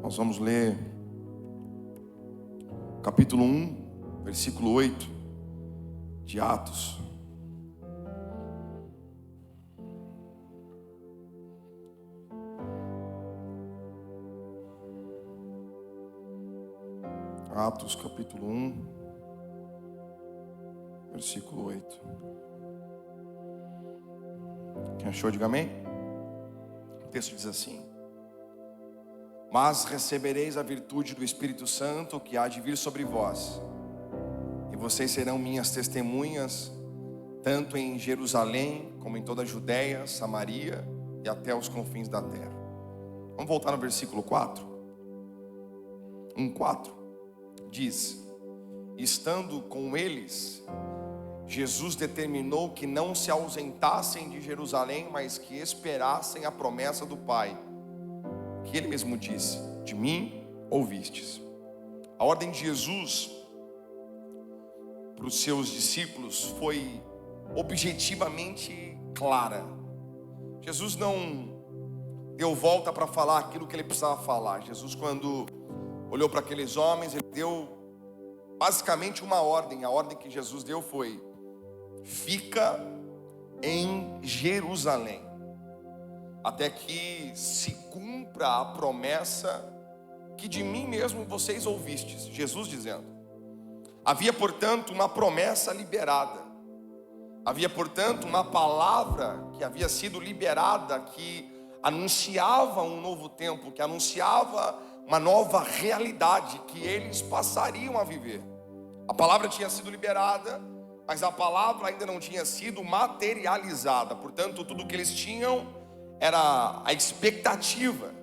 Nós vamos ler capítulo 1, versículo 8 de Atos. Atos capítulo 1, versículo 8. Quem achou, diga amém. O texto diz assim: mas recebereis a virtude do Espírito Santo que há de vir sobre vós, e vocês serão minhas testemunhas, tanto em Jerusalém, como em toda a Judéia, Samaria e até os confins da terra. Vamos voltar no versículo 4. 1:4 diz: estando com eles, Jesus determinou que não se ausentassem de Jerusalém, mas que esperassem a promessa do Pai, que ele mesmo disse: de mim ouvistes. A ordem de Jesus para os seus discípulos foi objetivamente clara. Jesus não deu volta para falar aquilo que ele precisava falar. Jesus, quando olhou para aqueles homens, ele deu basicamente uma ordem. A ordem que Jesus deu foi: fica em Jerusalém, até que se cumpra a promessa que de mim mesmo vocês ouvistes. Jesus dizendo. Havia, portanto, uma promessa liberada. Havia, portanto, uma palavra que havia sido liberada, que anunciava um novo tempo, que anunciava uma nova realidade que eles passariam a viver. A palavra tinha sido liberada, mas a palavra ainda não tinha sido materializada. Portanto, tudo que eles tinham era a expectativa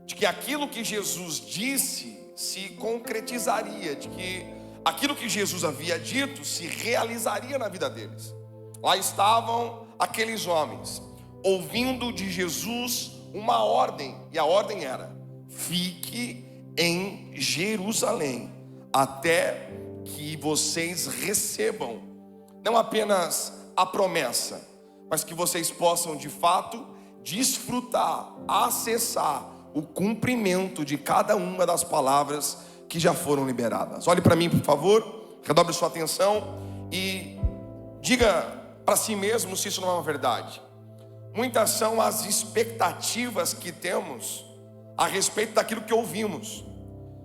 de que aquilo que Jesus disse se concretizaria, de que aquilo que Jesus havia dito se realizaria na vida deles. Lá estavam aqueles homens, ouvindo de Jesus uma ordem, e a ordem era: fique em Jerusalém, até que vocês recebam não apenas a promessa, mas que vocês possam de fato desfrutar, acessar o cumprimento de cada uma das palavras que já foram liberadas. Olhe para mim, por favor, redobre sua atenção e diga para si mesmo se isso não é uma verdade. Muitas são as expectativas que temos a respeito daquilo que ouvimos.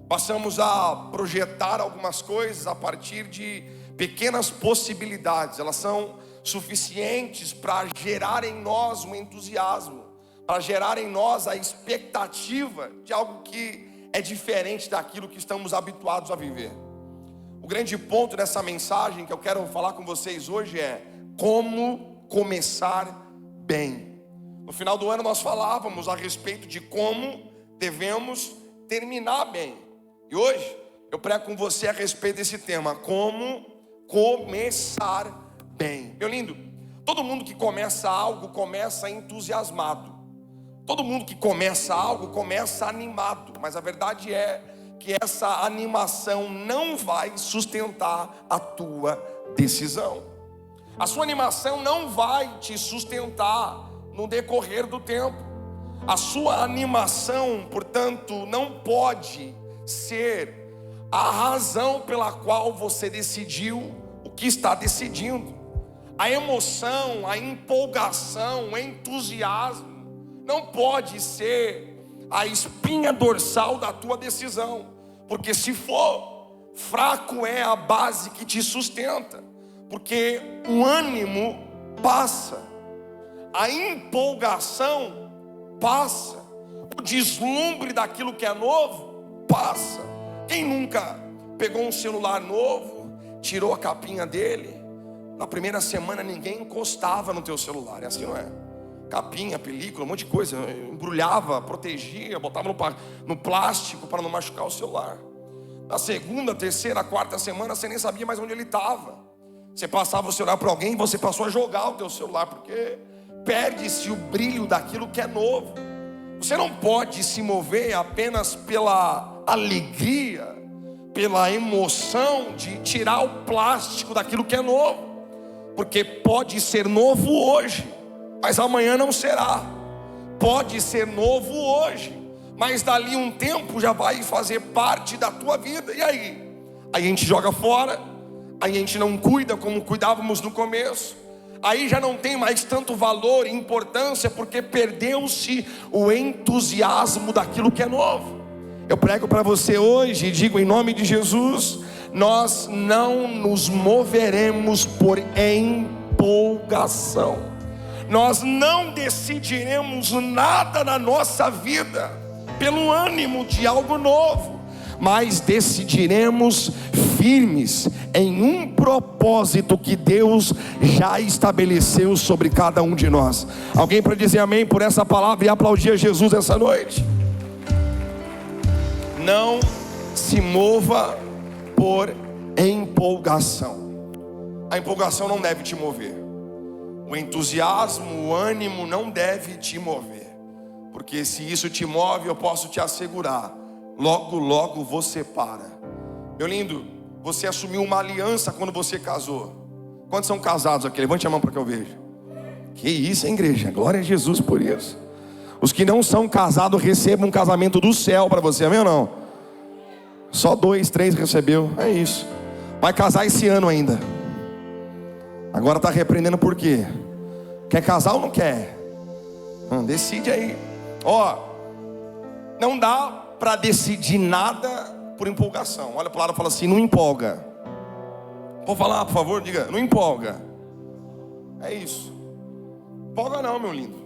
Passamos a projetar algumas coisas a partir de pequenas possibilidades. Elas são suficientes para gerar em nós um entusiasmo, para gerar em nós a expectativa de algo que é diferente daquilo que estamos habituados a viver. O grande ponto dessa mensagem que eu quero falar com vocês hoje é como começar bem. No final do ano nós falávamos a respeito de como devemos terminar bem. E hoje eu prego com você a respeito desse tema: como começar bem. Meu lindo, todo mundo que começa algo começa entusiasmado. Todo mundo que começa algo começa animado. Mas a verdade é que essa animação não vai sustentar a tua decisão. A sua animação não vai te sustentar no decorrer do tempo. A sua animação, portanto, não pode ser a razão pela qual você decidiu o que está decidindo. A emoção, a empolgação, o entusiasmo não pode ser a espinha dorsal da tua decisão, porque se for, fraco é a base que te sustenta, porque o ânimo passa, a empolgação passa, o deslumbre daquilo que é novo passa. Quem nunca pegou um celular novo, tirou a capinha dele, na primeira semana ninguém encostava no teu celular? É assim, não é? Capinha, película, um monte de coisa, embrulhava, protegia, botava no plástico para não machucar o celular. Na segunda, terceira, quarta semana você nem sabia mais onde ele estava. Você passava o celular para alguém e você passou a jogar o teu celular, porque perde-se o brilho daquilo que é novo. Você não pode se mover apenas pela alegria, pela emoção de tirar o plástico daquilo que é novo, porque pode ser novo hoje, mas amanhã não será. Pode ser novo hoje, mas dali um tempo já vai fazer parte da tua vida. E aí? Aí a gente joga fora, aí a gente não cuida como cuidávamos no começo, aí já não tem mais tanto valor e importância, porque perdeu-se o entusiasmo daquilo que é novo. Eu prego para você hoje e digo em nome de Jesus: nós não nos moveremos por empolgação, nós não decidiremos nada na nossa vida pelo ânimo de algo novo, mas decidiremos firmes em um propósito que Deus já estabeleceu sobre cada um de nós. Alguém para dizer amém por essa palavra e aplaudir a Jesus essa noite? Não se mova por empolgação. A empolgação não deve te mover. O entusiasmo, o ânimo não deve te mover, porque se isso te move, eu posso te assegurar, logo logo você para. Meu lindo, você assumiu uma aliança quando você casou. Quantos são casados aqui? Levante a mão para que eu veja. Que isso, hein, igreja? Glória a Jesus por isso. Os que não são casados recebam um casamento do céu para você, amém ou não? Só 2, 3 recebeu, é isso. Vai casar esse ano ainda. Agora está repreendendo por quê? Quer casar ou não quer? Decide aí. Ó, não dá para decidir nada por empolgação. Olha para o lado e fala assim: não empolga. Vou falar, por favor, diga, não empolga. É isso. Empolga não, meu lindo.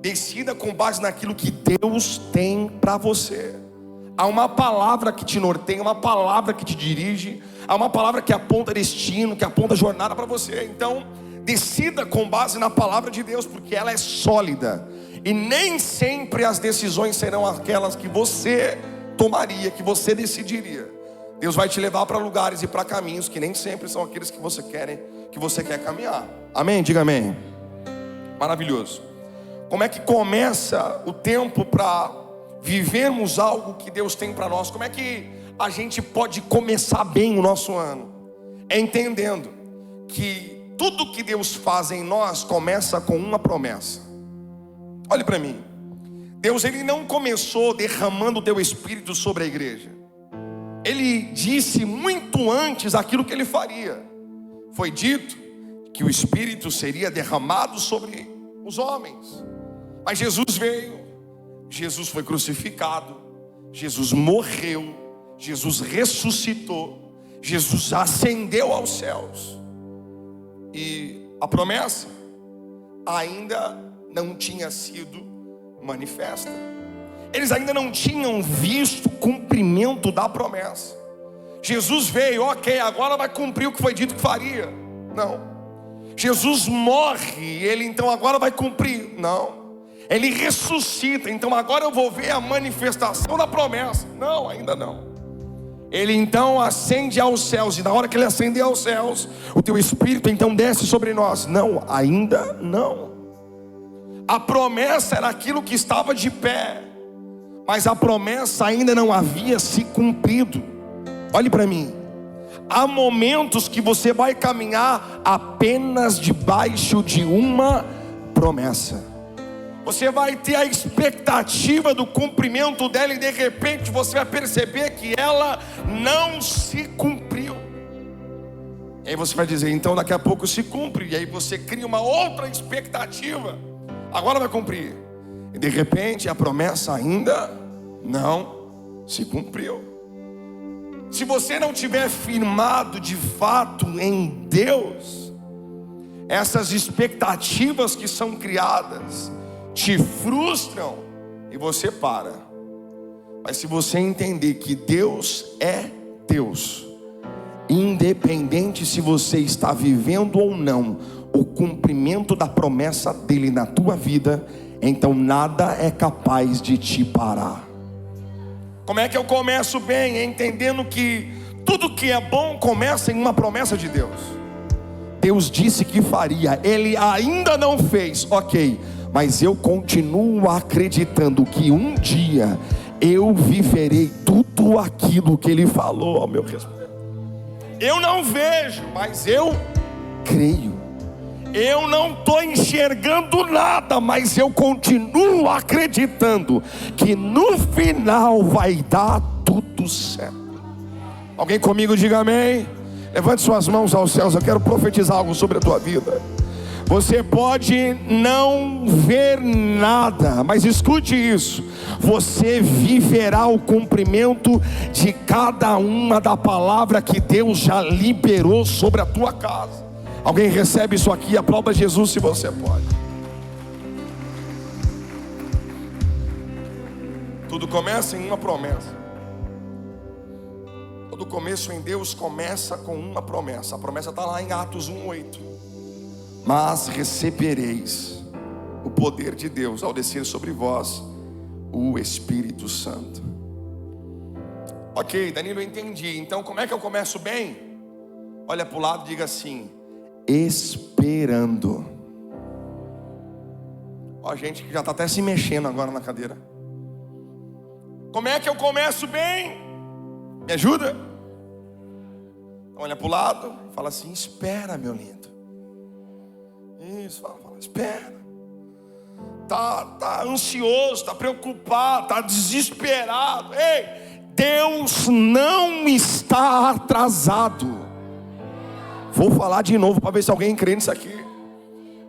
Decida com base naquilo que Deus tem para você. Há uma palavra que te norteia, uma palavra que te dirige, há uma palavra que aponta destino, que aponta jornada para você. Então, decida com base na palavra de Deus, porque ela é sólida. E nem sempre as decisões serão aquelas que você tomaria, que você decidiria. Deus vai te levar para lugares e para caminhos que nem sempre são aqueles que você quer caminhar. Amém? Diga amém. Maravilhoso. Como é que começa o tempo para vivermos algo que Deus tem para nós? Como é que a gente pode começar bem o nosso ano? É entendendo que tudo que Deus faz em nós começa com uma promessa. Olhe para mim. Deus, Ele não começou derramando o teu Espírito sobre a igreja. Ele disse muito antes aquilo que Ele faria. Foi dito que o Espírito seria derramado sobre os homens. Mas Jesus veio, Jesus foi crucificado, Jesus morreu, Jesus ressuscitou, Jesus ascendeu aos céus. E a promessa ainda não tinha sido manifesta. Eles ainda não tinham visto o cumprimento da promessa. Jesus veio, ok, agora vai cumprir o que foi dito que faria. Não. Jesus morre, Ele então agora vai cumprir. Não. Ele ressuscita, então agora eu vou ver a manifestação da promessa. Não, ainda não. Ele então ascende aos céus, e na hora que Ele ascender aos céus, o teu Espírito então desce sobre nós. Não, ainda não. A promessa era aquilo que estava de pé, mas a promessa ainda não havia se cumprido. Olhe para mim. Há momentos que você vai caminhar apenas debaixo de uma promessa. Você vai ter a expectativa do cumprimento dela, e de repente você vai perceber que ela não se cumpriu. E aí você vai dizer, então daqui a pouco se cumpre. E aí você cria uma outra expectativa. Agora vai cumprir. E de repente a promessa ainda não se cumpriu. Se você não tiver firmado de fato em Deus, essas expectativas que são criadas te frustram e você para. Mas se você entender que Deus é Deus, independente se você está vivendo ou não o cumprimento da promessa dele na tua vida, então nada é capaz de te parar. Como é que eu começo bem? Entendendo que tudo que é bom começa em uma promessa de Deus. Deus disse que faria, Ele ainda não fez, ok, mas eu continuo acreditando que um dia eu viverei tudo aquilo que Ele falou ao meu respeito. Eu não vejo, mas eu creio. Eu não estou enxergando nada, mas eu continuo acreditando que no final vai dar tudo certo. Alguém comigo diga amém? Levante suas mãos aos céus, eu quero profetizar algo sobre a tua vida. Você pode não ver nada, mas escute isso: você viverá o cumprimento de cada uma da palavra que Deus já liberou sobre a tua casa. Alguém recebe isso aqui? Aplauda Jesus se você pode. Tudo começa em uma promessa. Todo começo em Deus começa com uma promessa. A promessa está lá em Atos 1:8. Mas recebereis o poder de Deus ao descer sobre vós o Espírito Santo. Ok, Danilo, eu entendi. Então como é que eu começo bem? Olha para o lado e diga assim: esperando. Ó, gente que já está até se mexendo agora na cadeira. Como é que eu começo bem? Me ajuda? Olha para o lado, fala assim: espera, meu lindo. Isso, fala, espera. Tá ansioso, tá preocupado, tá desesperado. Ei, Deus não está atrasado. Vou falar de novo para ver se alguém crê nisso aqui.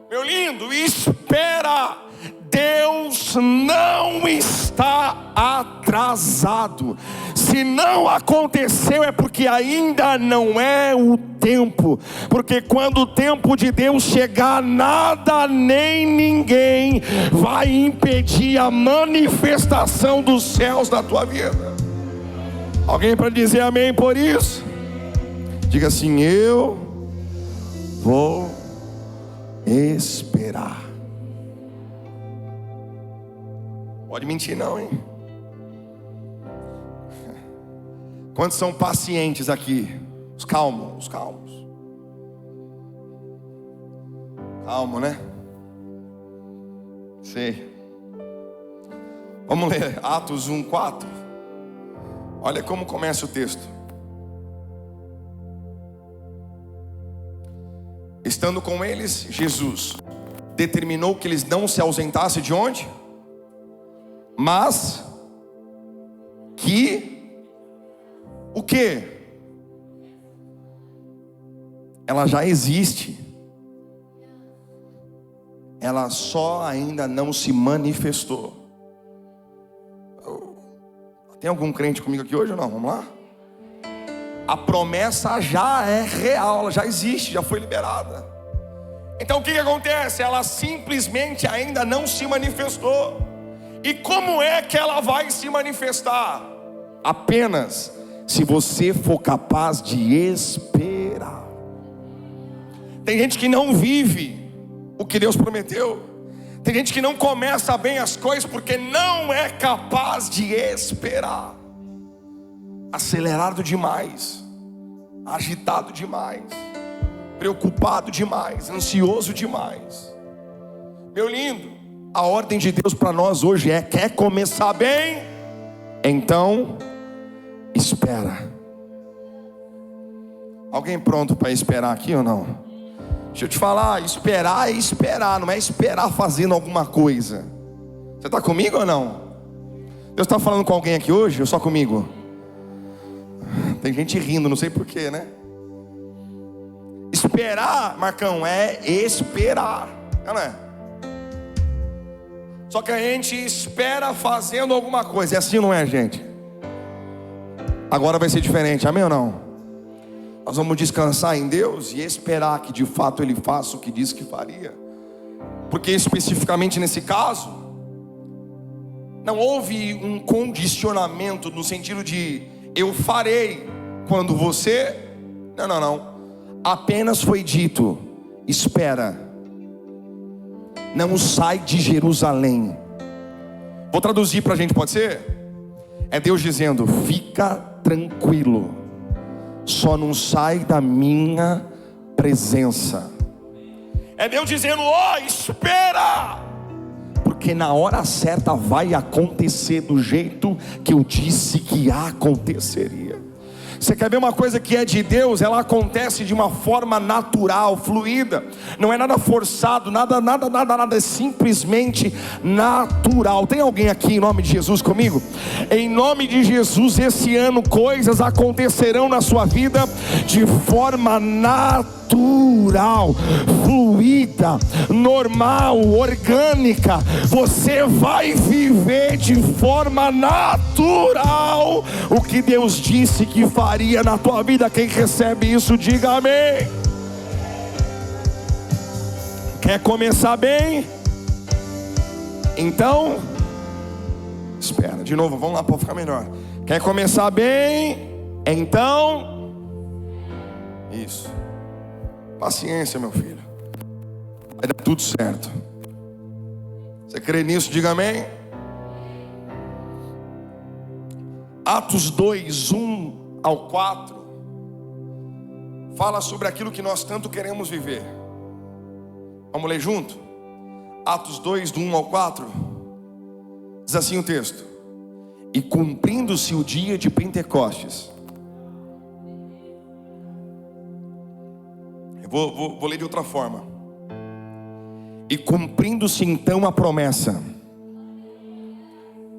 Meu lindo, espera. Deus não está atrasado. Se não aconteceu é porque ainda não é o tempo. Porque quando o tempo de Deus chegar, nada nem ninguém vai impedir a manifestação dos céus na tua vida. Alguém para dizer amém por isso? Diga assim: eu vou esperar. Pode mentir não, hein? Quantos são pacientes aqui? Os calmos. Calmo, né? Sei. Vamos ler Atos 1:4. Olha como começa o texto. Estando com eles, Jesus determinou que eles não se ausentassem de onde? Mas que o quê? Ela já existe. Ela só ainda não se manifestou. Tem algum crente comigo aqui hoje ou não? Vamos lá? A promessa já é real, ela já existe, já foi liberada. Então o que acontece? Ela simplesmente ainda não se manifestou. E como é que ela vai se manifestar? Apenas se você for capaz de esperar. Tem gente que não vive o que Deus prometeu. Tem gente que não começa bem as coisas porque não é capaz de esperar. Acelerado demais, agitado demais, preocupado demais, ansioso demais. Meu lindo, a ordem de Deus para nós hoje é: quer começar bem? Então espera. Alguém pronto para esperar aqui ou não? Deixa eu te falar, esperar é esperar, não é esperar fazendo alguma coisa. Você está comigo ou não? Deus está falando com alguém aqui hoje ou só comigo? Tem gente rindo, não sei porquê, né? Esperar, Marcão, é esperar, não é? Só que a gente espera fazendo alguma coisa. É assim, não é, gente? Agora vai ser diferente, amém ou não? Nós vamos descansar em Deus e esperar que de fato Ele faça o que disse que faria. Porque especificamente nesse caso, não houve um condicionamento no sentido de eu farei quando você... Não. Apenas foi dito: espera. Não sai de Jerusalém. Vou traduzir para a gente, pode ser? É Deus dizendo: fica tranquilo, só não sai da minha presença. É Deus dizendo: espera, porque na hora certa vai acontecer do jeito que eu disse que aconteceria. Você quer ver uma coisa que é de Deus? Ela acontece de uma forma natural, fluida. Não é nada forçado, nada, é simplesmente natural. Tem alguém aqui em nome de Jesus comigo? Em nome de Jesus, esse ano coisas acontecerão na sua vida de forma natural, fluida, normal, orgânica. Você vai viver de forma natural o que Deus disse que faria na tua vida. Quem recebe isso, diga amém. Quer começar bem? Então, espera, de novo, vamos lá para ficar melhor. Quer começar bem? Então, isso. Paciência, meu filho. Vai dar tudo certo. Você crê nisso? Diga amém. Atos 2, 1 ao 4 fala sobre aquilo que nós tanto queremos viver. Vamos ler junto? Atos 2, do 1 ao 4 diz assim o texto: e cumprindo-se o dia de Pentecostes. Eu vou ler de outra forma. E cumprindo-se então a promessa.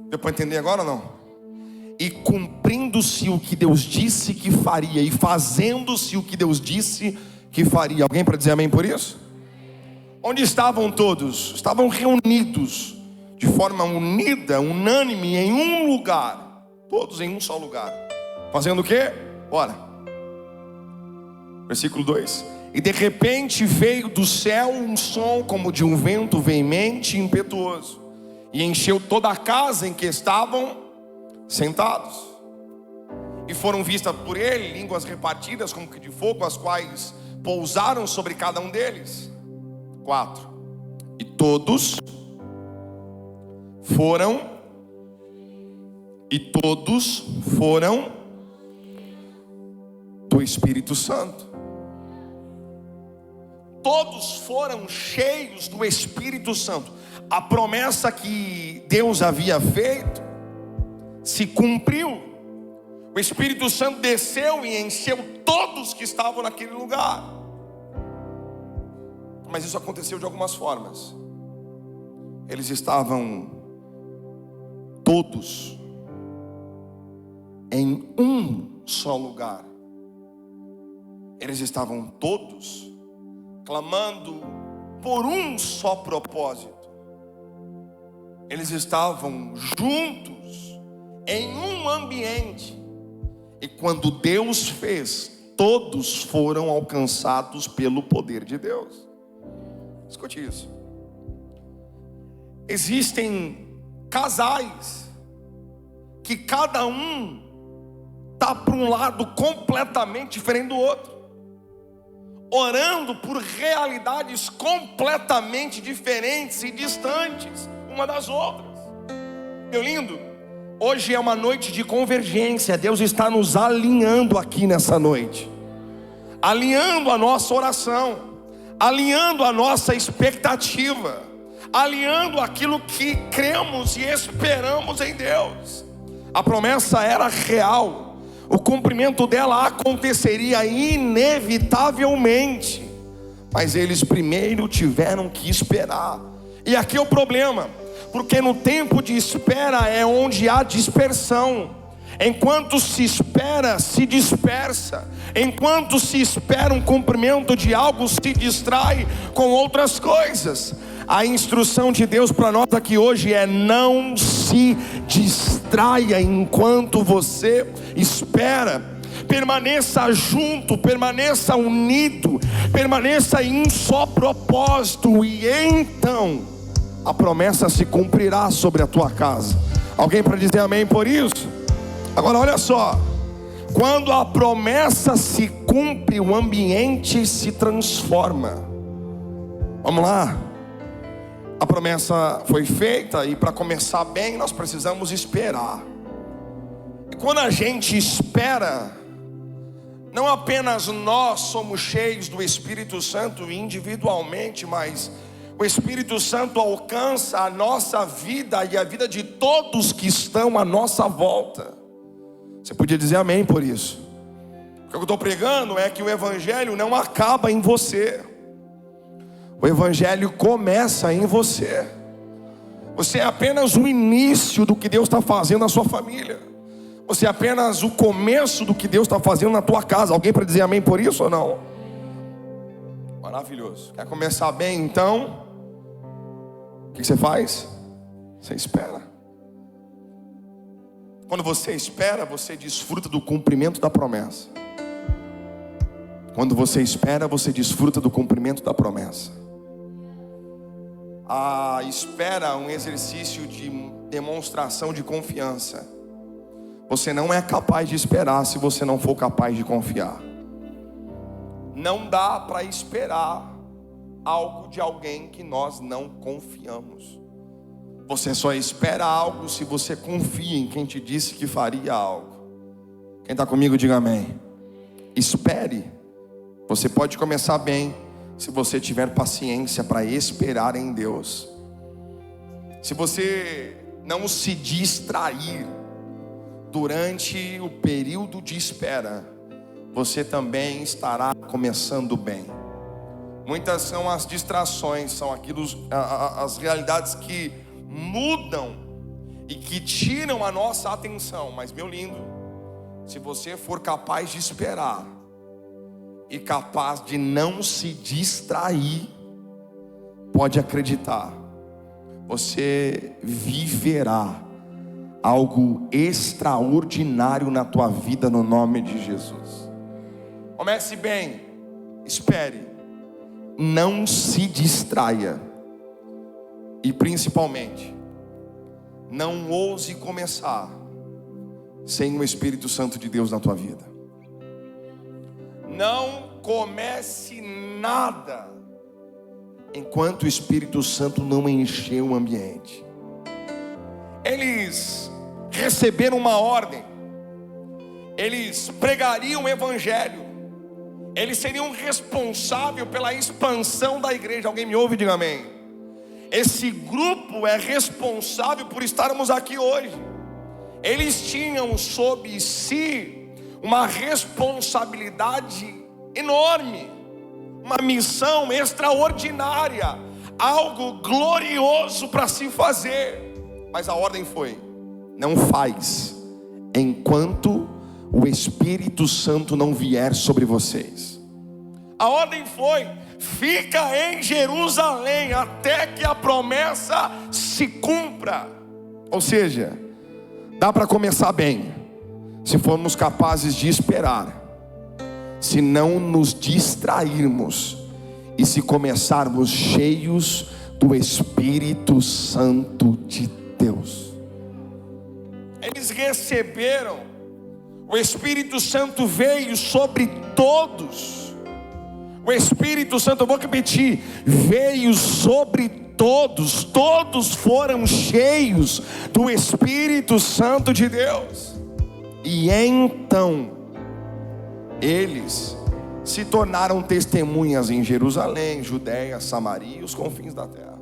Deu para entender agora ou não? E cumprindo-se o que Deus disse que faria, e fazendo-se o que Deus disse que faria. Alguém para dizer amém por isso? Onde estavam todos? Estavam reunidos de forma unida, unânime, em um lugar. Todos em um só lugar. Fazendo o quê? Bora. Versículo 2. E de repente veio do céu um som como de um vento veemente e impetuoso, e encheu toda a casa em que estavam sentados. E foram vistas por ele línguas repartidas como que de fogo, as quais pousaram sobre cada um deles. 4. E todos foram do Espírito Santo. Todos foram cheios do Espírito Santo. A promessa que Deus havia feito se cumpriu. O Espírito Santo desceu e encheu todos que estavam naquele lugar. Mas isso aconteceu de algumas formas. Eles estavam todos em um só lugar. Eles estavam todos clamando por um só propósito. Eles estavam juntos em um ambiente. E quando Deus fez, todos foram alcançados pelo poder de Deus. Escute isso. Existem casais que cada um está para um lado completamente diferente do outro, orando por realidades completamente diferentes e distantes uma das outras. Meu lindo, hoje é uma noite de convergência. Deus está nos alinhando aqui nessa noite, alinhando a nossa oração, alinhando a nossa expectativa, alinhando aquilo que cremos e esperamos em Deus. A promessa era real, o cumprimento dela aconteceria inevitavelmente, mas eles primeiro tiveram que esperar. E aqui é o problema, porque no tempo de espera é onde há dispersão. Enquanto se espera, se dispersa. Enquanto se espera um cumprimento de algo, se distrai com outras coisas. A instrução de Deus para nós aqui hoje é: não se distraia enquanto você espera. Permaneça junto, permaneça unido, permaneça em um só propósito, e então a promessa se cumprirá sobre a tua casa. Alguém para dizer amém por isso? Agora olha só, quando a promessa se cumpre, o ambiente se transforma. Vamos lá. A promessa foi feita, e para começar bem nós precisamos esperar. E quando a gente espera, não apenas nós somos cheios do Espírito Santo individualmente, mas o Espírito Santo alcança a nossa vida e a vida de todos que estão à nossa volta. Você podia dizer amém por isso? que eu estou pregando é que o evangelho não acaba em você. O evangelho começa em você. Você é apenas o início do que Deus está fazendo na sua família. Você é apenas o começo do que Deus está fazendo na tua casa. Alguém para dizer amém por isso ou não? Maravilhoso. Quer começar bem então? O que você faz? Você espera. Quando você espera, você desfruta do cumprimento da promessa. Quando você espera, você desfruta do cumprimento da promessa. A espera é um exercício de demonstração de confiança. Você não é capaz de esperar se você não for capaz de confiar. Não dá para esperar algo de alguém que nós não confiamos. Você só espera algo se você confia em quem te disse que faria algo. Quem está comigo, diga amém. Espere. Você pode começar bem se você tiver paciência para esperar em Deus. Se você não se distrair durante o período de espera, você também estará começando bem. Muitas são as distrações, são as realidades que mudam e que tiram a nossa atenção. Mas meu lindo, se você for capaz de esperar e capaz de não se distrair, pode acreditar, você viverá algo extraordinário na tua vida no nome de Jesus. Comece bem, espere, não se distraia e principalmente não ouse começar sem o Espírito Santo de Deus na tua vida. Não comece nada enquanto o Espírito Santo não encher o ambiente. Eles receberam uma ordem, eles pregariam o evangelho, eles seriam responsáveis pela expansão da igreja. Alguém me ouve? Diga amém. Esse grupo é responsável por estarmos aqui hoje. Eles tinham sob si uma responsabilidade enorme, uma missão extraordinária, algo glorioso para se fazer. Mas a ordem foi: não faz enquanto o Espírito Santo não vier sobre vocês. A ordem foi: fica em Jerusalém até que a promessa se cumpra. Ou seja, dá para começar bem se formos capazes de esperar, se não nos distrairmos e se começarmos cheios do Espírito Santo de Deus. Eles receberam, o Espírito Santo veio sobre todos. O Espírito Santo, eu vou repetir, veio sobre todos. Todos foram cheios do Espírito Santo de Deus. E então eles se tornaram testemunhas em Jerusalém, Judéia, Samaria e os confins da terra.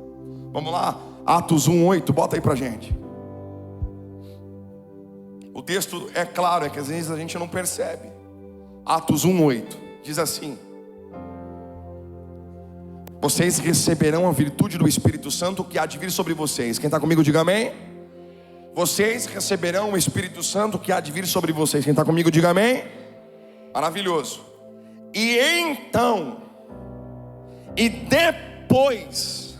Vamos lá, Atos 1:8, bota aí pra gente. O texto é claro, é que às vezes a gente não percebe. Atos 1:8 diz assim: vocês receberão a virtude do Espírito Santo que há de vir sobre vocês. Quem está comigo, diga amém. Vocês receberão o Espírito Santo que há de vir sobre vocês. Quem está comigo, diga amém. Maravilhoso. E então, e depois,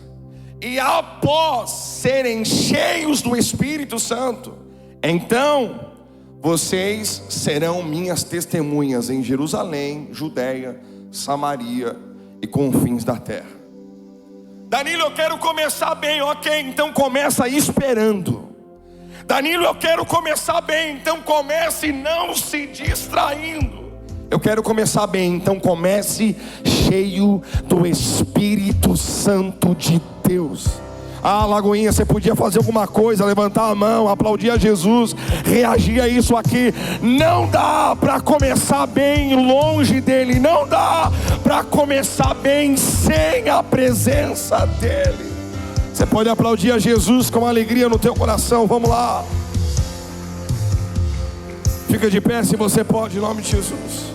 e após serem cheios do Espírito Santo, então vocês serão minhas testemunhas em Jerusalém, Judéia, Samaria e confins da terra. Danilo, eu quero começar bem. Ok, então começa esperando. Danilo, eu quero começar bem. Então comece não se distraindo. Eu quero começar bem. Então comece cheio do Espírito Santo de Deus. Ah, Lagoinha, você podia fazer alguma coisa, levantar a mão, aplaudir a Jesus, reagir a isso aqui. Não dá para começar bem longe dele. Não dá para começar bem sem a presença dele. Você pode aplaudir a Jesus com alegria no teu coração. Vamos lá. Fica de pé se você pode, em nome de Jesus.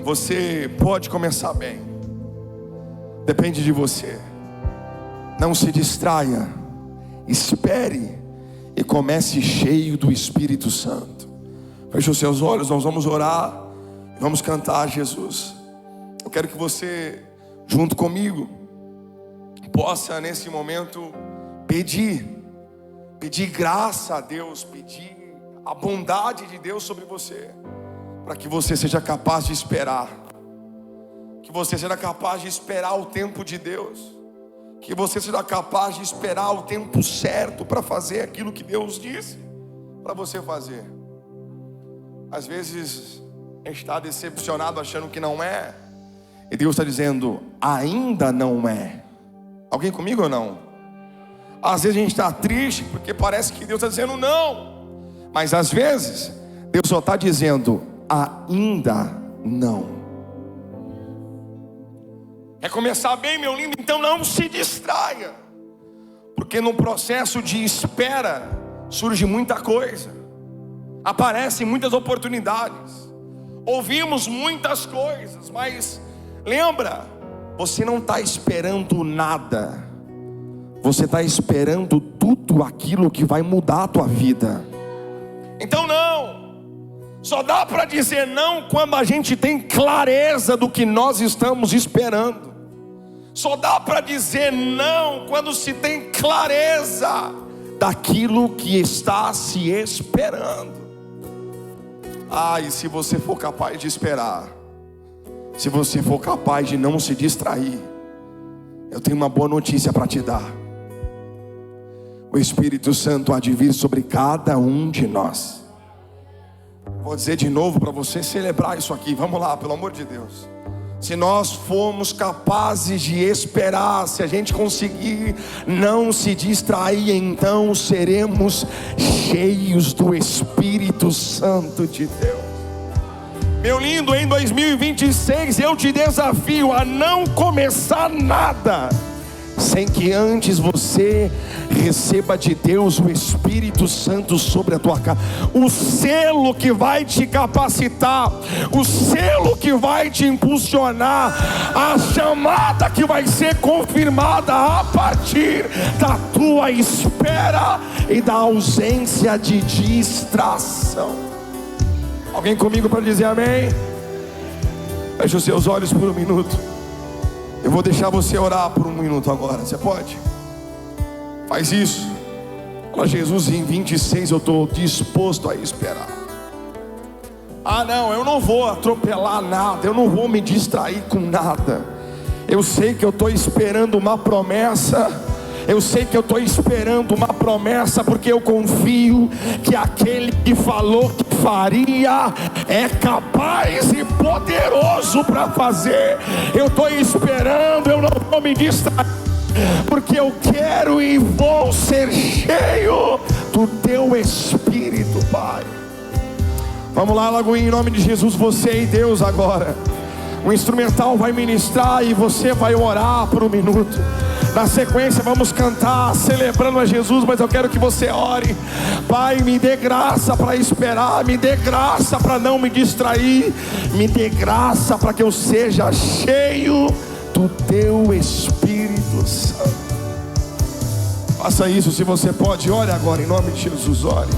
Você pode começar bem. Depende de você. Não se distraia. Espere e comece cheio do Espírito Santo. Feche os seus olhos, nós vamos orar e vamos cantar a Jesus. Eu quero que você, junto comigo, possa nesse momento pedir graça a Deus, pedir a bondade de Deus sobre você, para que você seja capaz de esperar, que você seja capaz de esperar o tempo de Deus, que você seja capaz de esperar o tempo certo para fazer aquilo que Deus disse para você fazer. Às vezes a gente está decepcionado achando que não é, e Deus está dizendo, ainda não é. Alguém comigo ou não? Às vezes a gente está triste porque parece que Deus está dizendo não, mas às vezes Deus só está dizendo ainda não. Quer começar bem, meu lindo? Então não se distraia, porque no processo de espera surge muita coisa, aparecem muitas oportunidades, ouvimos muitas coisas, mas lembra, você não está esperando nada, você está esperando tudo aquilo que vai mudar a tua vida. Então não, só dá para dizer não quando a gente tem clareza do que nós estamos esperando. Só dá para dizer não quando se tem clareza daquilo que está se esperando. E se você for capaz de esperar, se você for capaz de não se distrair, eu tenho uma boa notícia para te dar. O Espírito Santo há de vir sobre cada um de nós. Vou dizer de novo para você celebrar isso aqui. Vamos lá, pelo amor de Deus. Se nós formos capazes de esperar, se a gente conseguir não se distrair, então seremos cheios do Espírito Santo de Deus. Meu lindo, em 2026 eu te desafio a não começar nada sem que antes você receba de Deus o Espírito Santo sobre a tua casa. O selo que vai te capacitar, o selo que vai te impulsionar, a chamada que vai ser confirmada a partir da tua espera e da ausência de distração. Alguém comigo para dizer amém? Feche os seus olhos por um minuto. Eu vou deixar você orar por um minuto agora. Você pode? Faz isso. Fala, Jesus, em 26 eu estou disposto a esperar. Não, eu não vou atropelar nada, eu não vou me distrair com nada. Eu sei que eu estou esperando uma promessa. Eu sei que eu estou esperando uma promessa, porque eu confio que aquele que falou que faria é capaz e poderoso para fazer. Eu estou esperando, eu não vou me distrair, porque eu quero e vou ser cheio do teu Espírito, Pai. Vamos lá, Lagoinha, em nome de Jesus, você e Deus agora. O instrumental vai ministrar e você vai orar por um minuto. Na sequência vamos cantar celebrando a Jesus, mas eu quero que você ore. Pai, me dê graça para esperar, me dê graça para não me distrair, me dê graça para que eu seja cheio do teu Espírito Santo. Faça isso se você pode, ore agora em nome de Jesus, ore.